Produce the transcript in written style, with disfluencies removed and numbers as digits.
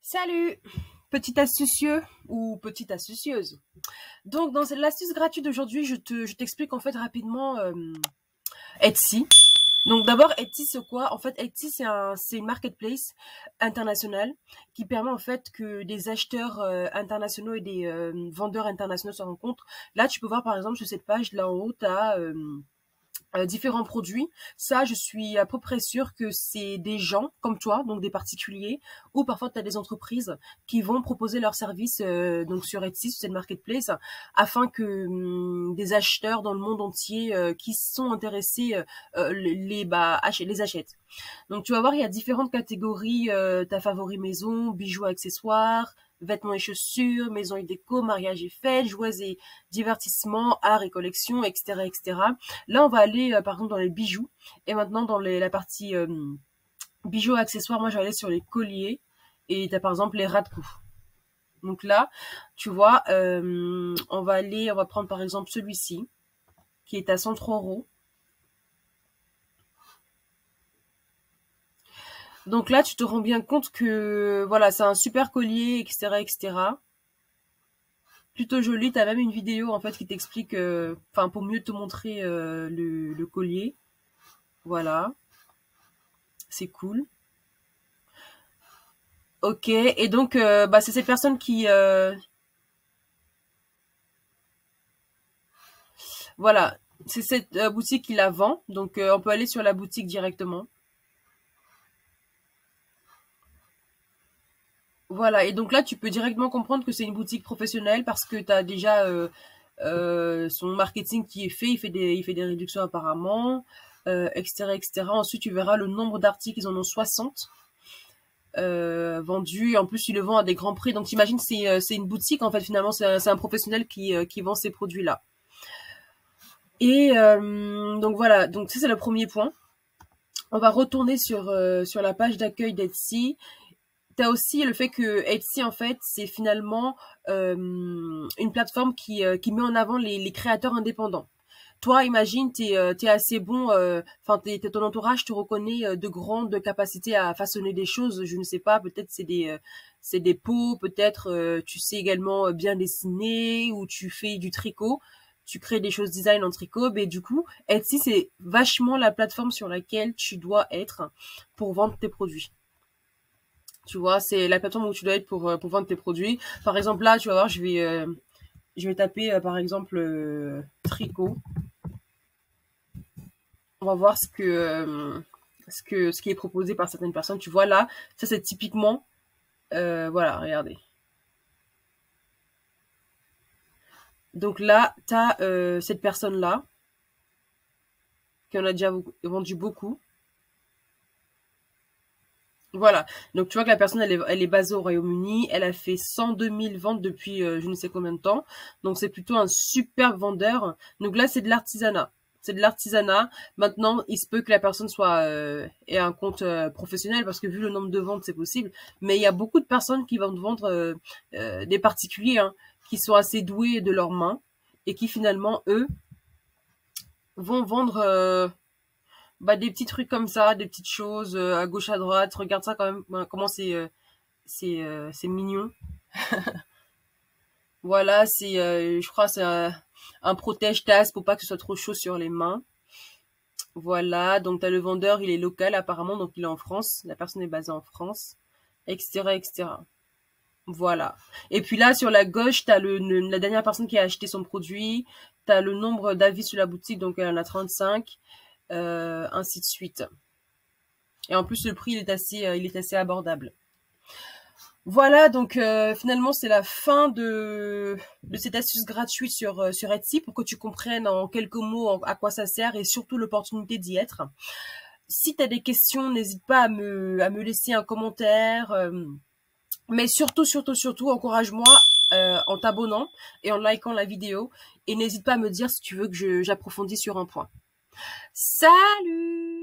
Salut, petit astucieux ou petite astucieuse. Donc dans l'astuce gratuite d'aujourd'hui, je t'explique en fait rapidement Etsy. Donc d'abord Etsy c'est quoi? En fait Etsy c'est une marketplace internationale qui permet en fait que des acheteurs internationaux et des vendeurs internationaux se rencontrent. Là tu peux voir par exemple sur cette page là en haut tu as différents produits. Ça, je suis à peu près sûre que c'est des gens comme toi, donc des particuliers, ou parfois tu as des entreprises qui vont proposer leurs services donc sur Etsy, sur cette marketplace, afin que des acheteurs dans le monde entier qui sont intéressés les achètent. Donc tu vas voir, il y a différentes catégories, ta favori maison, bijoux, accessoires, vêtements et chaussures, maison et déco, mariage et fêtes, jouets et divertissement, art et collection, etc., etc. Là, on va aller, par exemple, dans les bijoux. Et maintenant, dans la partie bijoux, accessoires, moi, je vais aller sur les colliers. Et t'as, par exemple, les ras de cou. Donc là, tu vois, on va prendre, par exemple, celui-ci, qui est à 103 €. Donc là, tu te rends bien compte que, voilà, c'est un super collier, etc., etc. Plutôt joli. T'as même une vidéo, en fait, qui t'explique, enfin, pour mieux te montrer le collier. Voilà. C'est cool. Ok, et donc c'est cette personne qui voilà, c'est cette boutique qui la vend, donc on peut aller sur la boutique directement. Voilà, et donc là tu peux directement comprendre que c'est une boutique professionnelle parce que tu as déjà son marketing qui est fait, il fait des réductions apparemment, etc., etc. Ensuite tu verras le nombre d'articles, ils en ont 60 vendus, et en plus ils le vendent à des grands prix. Donc t'imagines c'est une boutique en fait, finalement c'est un professionnel qui vend ces produits là. Et donc voilà, donc ça c'est le premier point. On va retourner sur la page d'accueil d'Etsy. T'as aussi le fait que Etsy en fait c'est finalement une plateforme qui met en avant les créateurs indépendants. Toi, imagine, t'es assez bon, enfin, ton entourage te reconnaît de grandes capacités à façonner des choses. Je ne sais pas, peut-être c'est des pots, peut-être tu sais également bien dessiner ou tu fais du tricot. Tu crées des choses design en tricot, mais du coup, Etsy, c'est vachement la plateforme sur laquelle tu dois être pour vendre tes produits. Tu vois, c'est la plateforme où tu dois être pour vendre tes produits. Par exemple, là, tu vas voir, je vais taper, par exemple, tricot. On va voir ce qui est proposé par certaines personnes. Tu vois là, ça c'est typiquement, voilà, regardez. Donc là, t'as cette personne-là qui en a déjà vendu beaucoup. Voilà. Donc tu vois que la personne, elle est basée au Royaume-Uni. Elle a fait 102 000 ventes depuis je ne sais combien de temps. Donc c'est plutôt un super vendeur. Donc là, c'est de l'artisanat. C'est de l'artisanat. Maintenant, il se peut que la personne ait un compte professionnel parce que vu le nombre de ventes, c'est possible. Mais il y a beaucoup de personnes qui vont vendre des particuliers hein, qui sont assez doués de leurs mains et qui finalement, eux, vont vendre des petits trucs comme ça, des petites choses à gauche à droite. Regarde ça quand même, comment c'est mignon. Voilà, je crois c'est un protège-tasse pour pas que ce soit trop chaud sur les mains. Voilà, donc t'as le vendeur, il est local apparemment, donc il est en France. La personne est basée en France, etc., etc. Voilà. Et puis là, sur la gauche, t'as la dernière personne qui a acheté son produit. T'as le nombre d'avis sur la boutique, donc elle en a 35, ainsi de suite. Et en plus, le prix, il est assez abordable. Voilà, donc finalement, c'est la fin de cette astuce gratuite sur Etsy pour que tu comprennes en quelques mots à quoi ça sert et surtout l'opportunité d'y être. Si tu as des questions, n'hésite pas à me laisser un commentaire. Mais surtout, surtout, surtout, encourage-moi en t'abonnant et en likant la vidéo. Et n'hésite pas à me dire si tu veux que j'approfondisse sur un point. Salut!